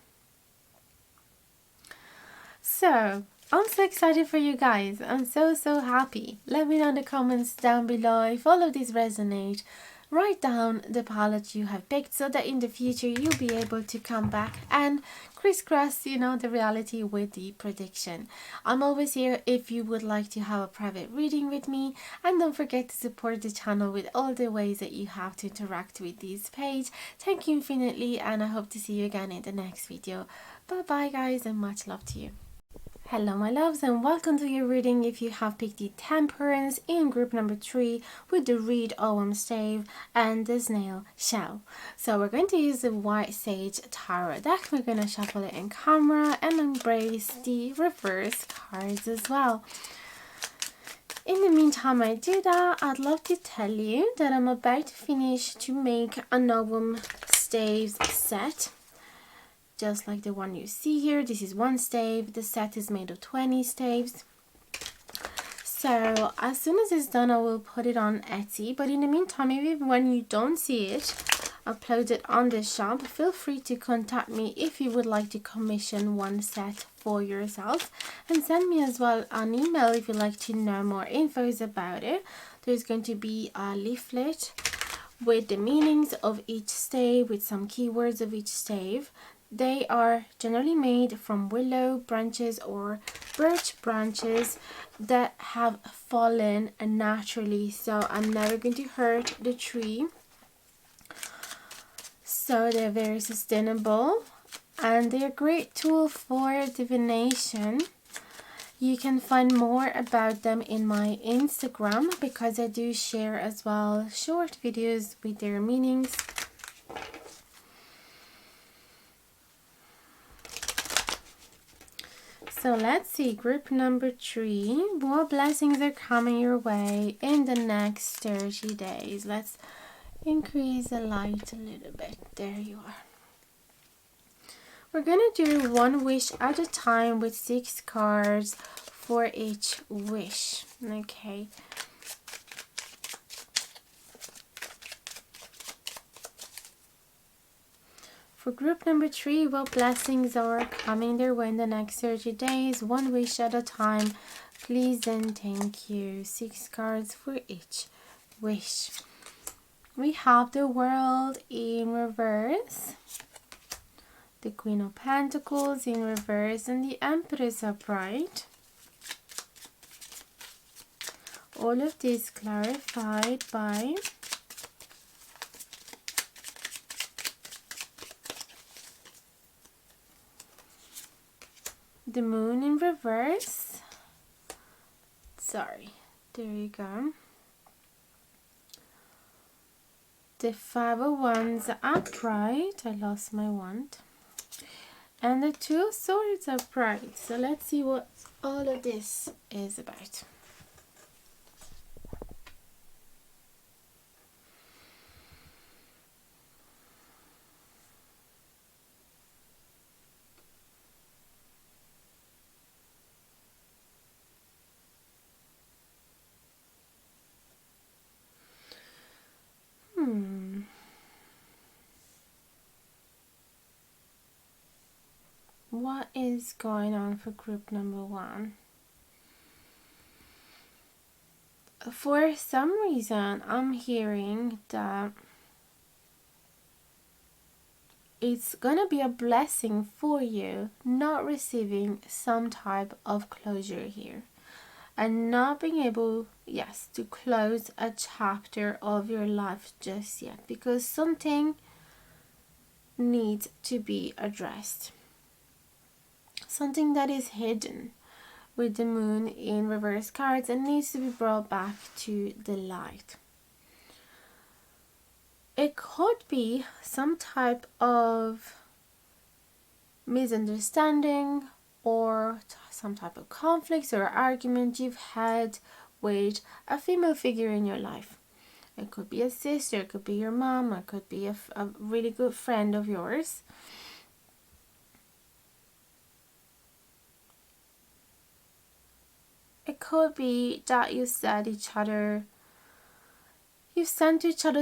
So I'm so excited for you guys. I'm so happy. Let me know in the comments down below if all of these resonate. Write down the palette you have picked so that in the future you'll be able to come back and crisscross, the reality with the prediction. I'm always here if you would like to have a private reading with me, and don't forget to support the channel with all the ways that you have to interact with this page. Thank you infinitely, and I hope to see you again in the next video. Bye bye guys, and much love to you. Hello my loves, and welcome to your reading if you have picked the Temperance in group number 3 with the Reed Ogham Stave and the Snail Shell. So we're going to use the White Sage Tarot deck. We're going to shuffle it in camera and embrace the reverse cards as well. In the meantime I do that, I'd love to tell you that I'm about to finish to make an Ogham Staves set. Just like the one you see here. This is one stave. The set is made of 20 staves. So as soon as it's done, I will put it on Etsy. But in the meantime, even when you don't see it uploaded on the shop, feel free to contact me if you would like to commission one set for yourself. And send me as well an email if you'd like to know more infos about it. There's going to be a leaflet with the meanings of each stave, with some keywords of each stave. They are generally made from willow branches or birch branches that have fallen naturally, so I'm never going to hurt the tree. So they're very sustainable, and they're a great tool for divination. You can find more about them in my Instagram, because I do share as well short videos with their meanings. So let's see, group number 3, what blessings are coming your way in the next 30 days? Let's increase the light a little bit. There you are. We're going to do one wish at a time with 6 cards for each wish. Okay. For group number 3, what blessings are coming their way in the next 30 days? One wish at a time, please and thank you. 6 cards for each wish. We have the World in reverse, the Queen of Pentacles in reverse, and the Empress upright. All of this clarified by the Moon in reverse. Sorry, there you go. The 5 of Wands upright. I lost my wand. And the 2 of Swords upright. So let's see what all of this is about. is going on for group number 1. For some reason, I'm hearing that it's gonna be a blessing for you not receiving some type of closure here, and not being able, yes, to close a chapter of your life just yet, because something needs to be addressed. Something that is hidden with the moon in reverse cards and needs to be brought back to the light. It could be some type of misunderstanding or some type of conflicts or argument you've had with a female figure in your life. It could be a sister, it could be your mom, it could be a really good friend of yours. It could be that you sent each other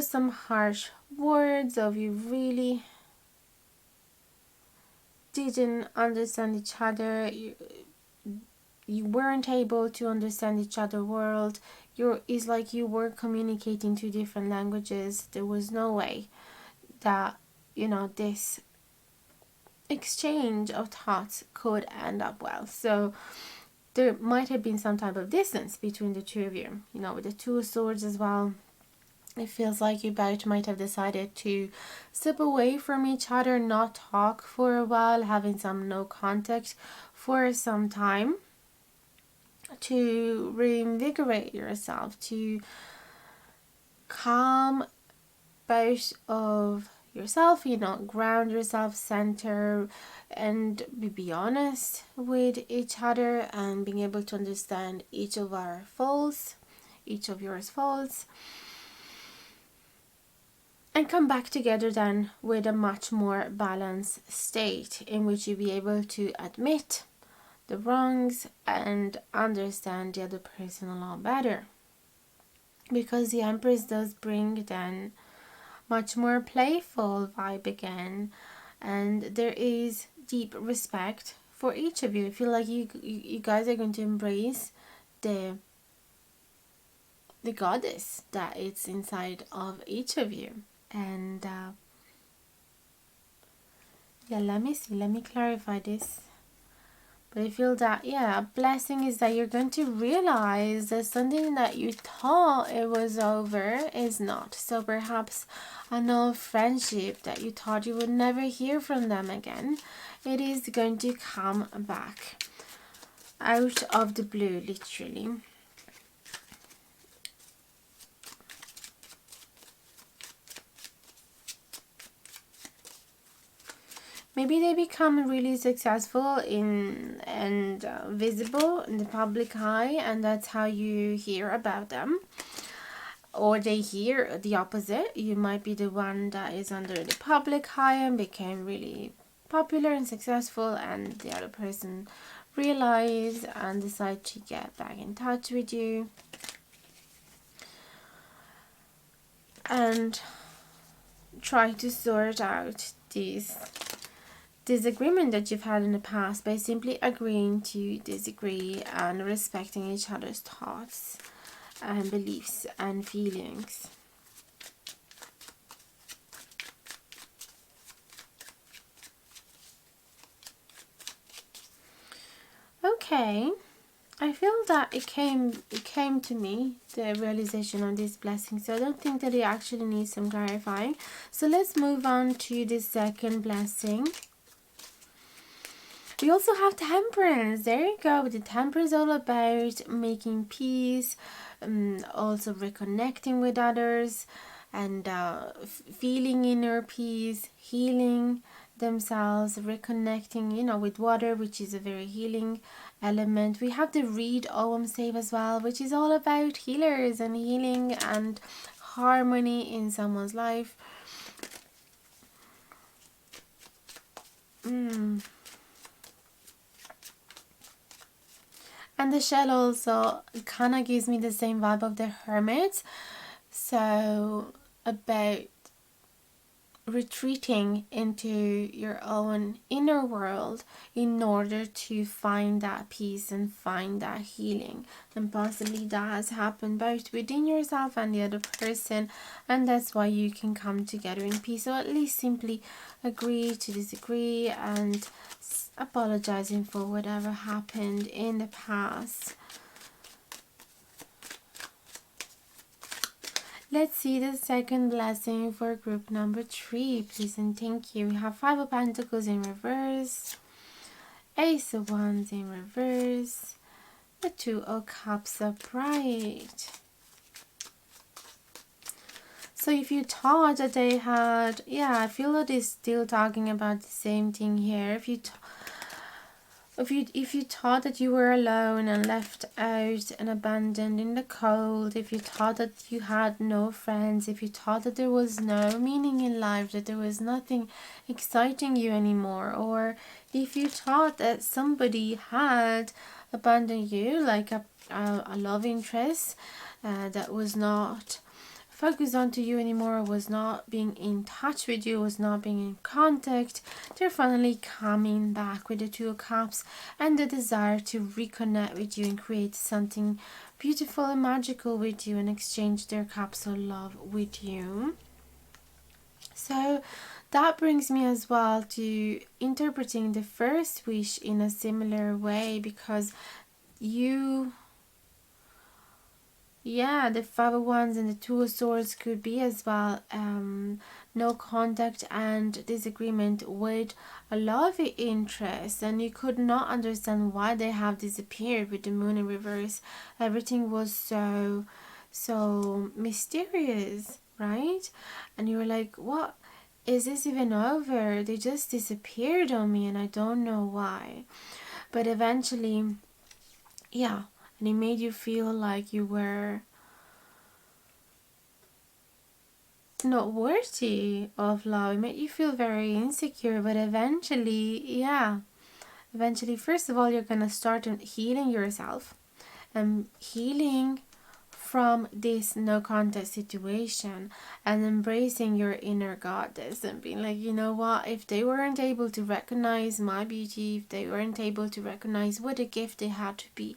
some harsh words, or you really didn't understand each other. You weren't able to understand each other's world. It's like you were communicating 2 different languages. There was no way that, this exchange of thoughts could end up well. So there might have been some type of distance between the 2 of you, with the 2 of swords as well. It feels like you both might have decided to step away from each other, not talk for a while, having some no contact for some time, to reinvigorate yourself, to calm both of yourself, ground yourself, center, and be honest with each other, and being able to understand each of our faults, each of yours faults, and come back together then with a much more balanced state in which you'll be able to admit the wrongs and understand the other person a lot better. Because the Empress does bring then much more playful vibe again, and there is deep respect for each of you. I feel like you guys are going to embrace the goddess that is inside of each of you. And let me clarify this. But I feel that, a blessing is that you're going to realize that something that you thought it was over is not. So perhaps an old friendship that you thought you would never hear from them again, it is going to come back out of the blue, literally. Maybe they become really successful and visible in the public eye, and that's how you hear about them. Or they hear the opposite. You might be the one that is under the public eye and became really popular and successful, and the other person realize and decide to get back in touch with you. And try to sort out this disagreement that you've had in the past by simply agreeing to disagree and respecting each other's thoughts and beliefs and feelings. Okay, I feel that it came to me, the realization of this blessing, so I don't think that it actually needs some clarifying. So let's move on to the second blessing. We also have Temperance. There you go. The Temperance is all about making peace, also reconnecting with others, and feeling inner peace, healing themselves, reconnecting, with water, which is a very healing element. We have the Read Ogham Save as well, which is all about healers and healing and harmony in someone's life. And the shell also kind of gives me the same vibe of the Hermit. So about retreating into your own inner world in order to find that peace and find that healing. And possibly that has happened both within yourself and the other person, and that's why you can come together in peace, or at least simply agree to disagree and apologizing for whatever happened in the past. Let's see the second blessing for group number 3, please and thank you. We have 5 of Pentacles in reverse, Ace of Wands in reverse, the 2 of Cups upright. So if you thought that they had, I feel that it's still talking about the same thing here. If you thought that you were alone and left out and abandoned in the cold, if you thought that you had no friends, if you thought that there was no meaning in life, that there was nothing exciting you anymore, or if you thought that somebody had abandoned you, like a love interest that was not focused onto you anymore, was not being in touch with you, was not being in contact, they're finally coming back with the 2 of Cups and the desire to reconnect with you and create something beautiful and magical with you and exchange their cups of love with you. So that brings me as well to interpreting the first wish in a similar way, because you, the 5 of Wands and the 2 of Swords could be as well no contact and disagreement with a love interest, and you could not understand why they have disappeared with the Moon in reverse. Everything was so mysterious, right? And you were like, what is this even over? They just disappeared on me and I don't know why. But eventually, and it made you feel like you were not worthy of love. It made you feel very insecure, but eventually, first of all, you're gonna start healing yourself and healing from this no contact situation and embracing your inner goddess and being like, you know what, if they weren't able to recognize my beauty, if they weren't able to recognize what a gift they had to be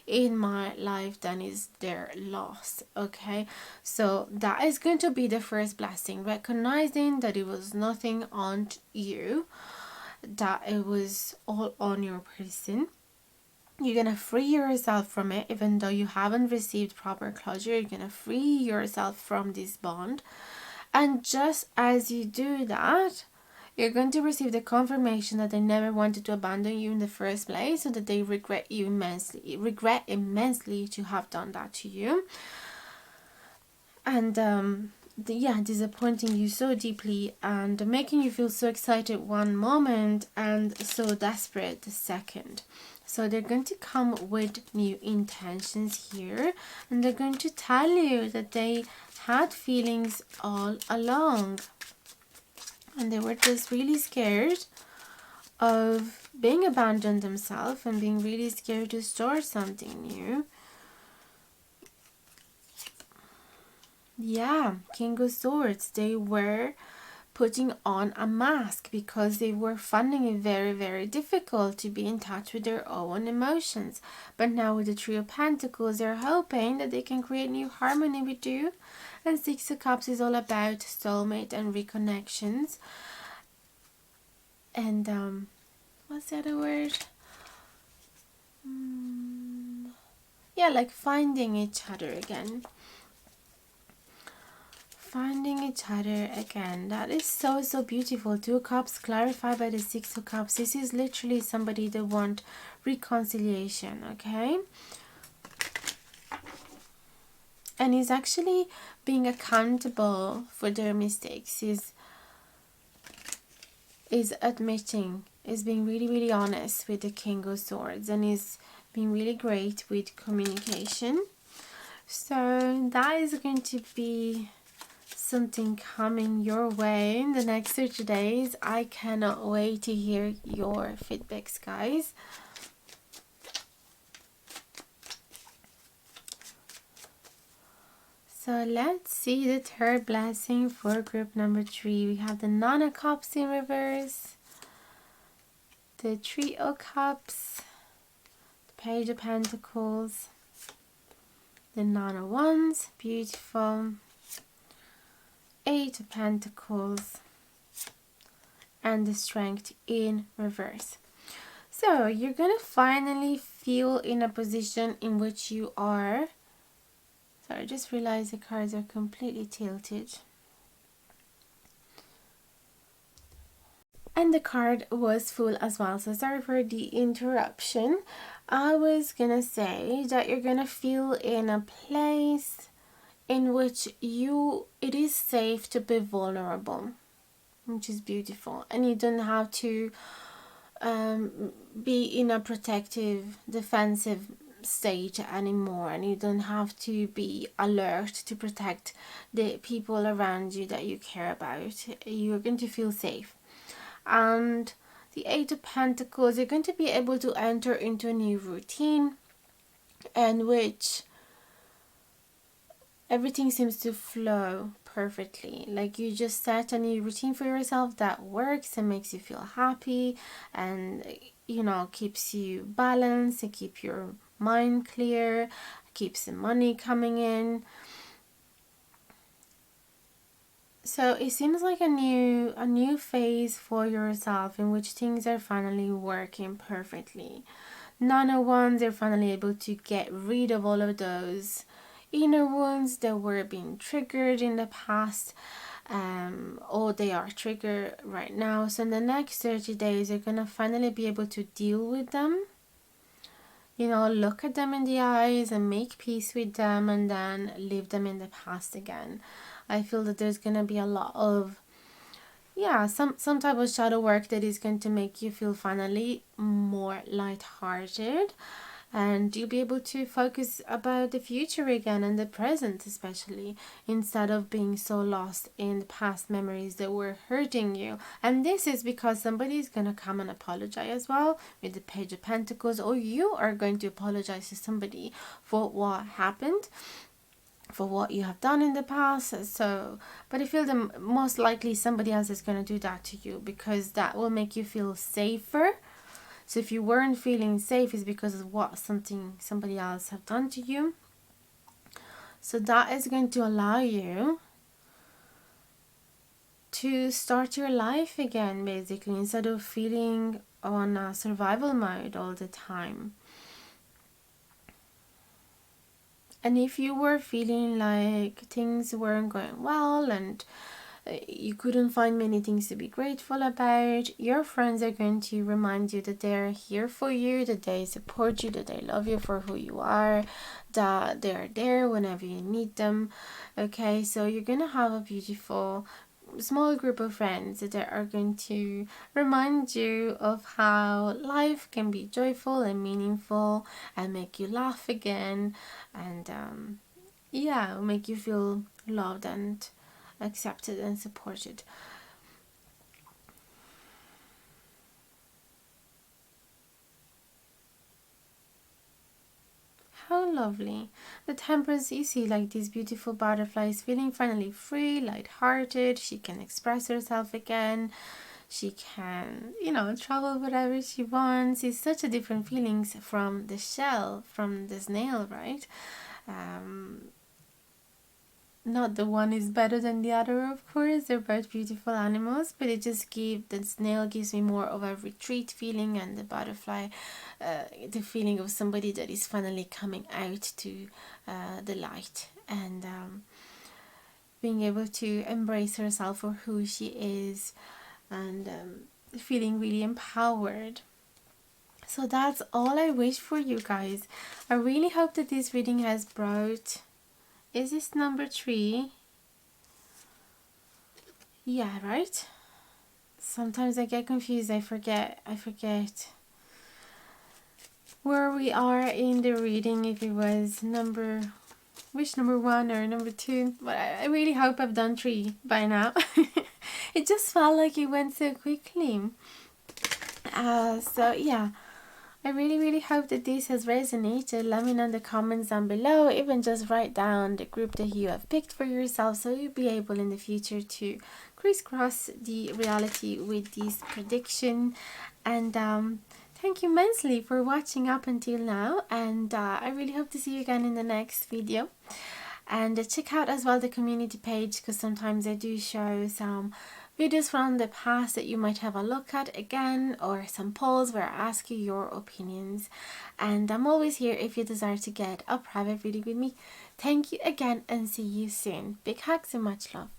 in my life, then is their loss. Okay, so that is going to be the first blessing, recognizing that it was nothing on you, that it was all on your person. You're gonna free yourself from it, even though you haven't received proper closure. You're gonna free yourself from this bond, and just as you do that, you're going to receive the confirmation that they never wanted to abandon you in the first place, so that they regret immensely to have done that to you, and disappointing you so deeply and making you feel so excited one moment and so desperate the second. So they're going to come with new intentions here, and they're going to tell you that they had feelings all along and they were just really scared of being abandoned themselves and being really scared to start something new. King of Swords, they were putting on a mask because they were finding it very, very difficult to be in touch with their own emotions. But now with the Three of Pentacles, they're hoping that they can create new harmony with you. And 6 of Cups is all about soulmate and reconnections. And what's the other word? Like finding each other again. Finding each other again. That is so, so beautiful. 2 of Cups clarified by the 6 of Cups. This is literally somebody that wants reconciliation, okay? And is actually being accountable for their mistakes. Is admitting, is being really, really honest with the King of Swords, and is being really great with communication. So that is going to be something coming your way in the next 30 days. I cannot wait to hear your feedbacks, guys. So let's see the third blessing for group number 3. We have the Nine of Cups in reverse, the Three of Cups, the Page of Pentacles, the Nine of Wands, beautiful, Eight of Pentacles, and the Strength in reverse. So you're gonna finally feel in a position in which you are. Sorry, I just realized the cards are completely tilted. And the card was full as well, so sorry for the interruption. I was gonna say that you're gonna feel in a place in which it is safe to be vulnerable, which is beautiful, and you don't have to be in a protective, defensive state anymore, and you don't have to be alert to protect the people around you that you care about. You're going to feel safe. And the Eight of Pentacles, you're going to be able to enter into a new routine in which everything seems to flow perfectly. Like you just set a new routine for yourself that works and makes you feel happy, and keeps you balanced, and keep your mind clear, keeps the money coming in. So it seems like a new phase for yourself in which things are finally working perfectly. Nine of Wands, they're finally able to get rid of all of those inner wounds that were being triggered in the past, or they are triggered right now. So in the next 30 days, you're gonna finally be able to deal with them. Look at them in the eyes and make peace with them, and then leave them in the past again. I feel that there's gonna be a lot of some type of shadow work that is going to make you feel finally more lighthearted, and you'll be able to focus about the future again and the present, especially, instead of being so lost in the past memories that were hurting you. And this is because somebody is going to come and apologize as well with the Page of Pentacles, or you are going to apologize to somebody for what happened, for what you have done in the past. So, but I feel that most likely somebody else is going to do that to you, because that will make you feel safer. So if you weren't feeling safe, it's because of what somebody else have done to you. So that is going to allow you to start your life again, basically, instead of feeling on a survival mode all the time. And if you were feeling like things weren't going well and you couldn't find many things to be grateful about, your friends are going to remind you that they're here for you, that they support you, that they love you for who you are, that they're there whenever you need them. Okay, so you're going to have a beautiful small group of friends that are going to remind you of how life can be joyful and meaningful, and make you laugh again, and make you feel loved and accepted and supported. How lovely. The Temperance, you see like these beautiful butterflies feeling finally free, light-hearted. She can express herself again. She can, travel wherever she wants. It's such a different feelings from the shell, from the snail, right? Not the one is better than the other, of course. They're both beautiful animals, but the snail gives me more of a retreat feeling, and the butterfly, the feeling of somebody that is finally coming out to the light, and being able to embrace herself for who she is, and feeling really empowered. So that's all I wish for you guys. I really hope that this reading has brought... Is this number 3? Yeah, right? Sometimes I get confused. I forget where we are in the reading, if it was number 1 or number 2. But I really hope I've done 3 by now. It just felt like it went so quickly. So yeah, I really hope that this has resonated. Let me know in the comments down below. Even just write down the group that you have picked for yourself, so you'll be able in the future to crisscross the reality with this prediction. And thank you immensely for watching up until now, and I really hope to see you again in the next video. And check out as well the community page, because sometimes I do show some videos from the past that you might have a look at again, or some polls where I ask you your opinions. And I'm always here if you desire to get a private reading with me. Thank you again, and see you soon. Big hugs and much love.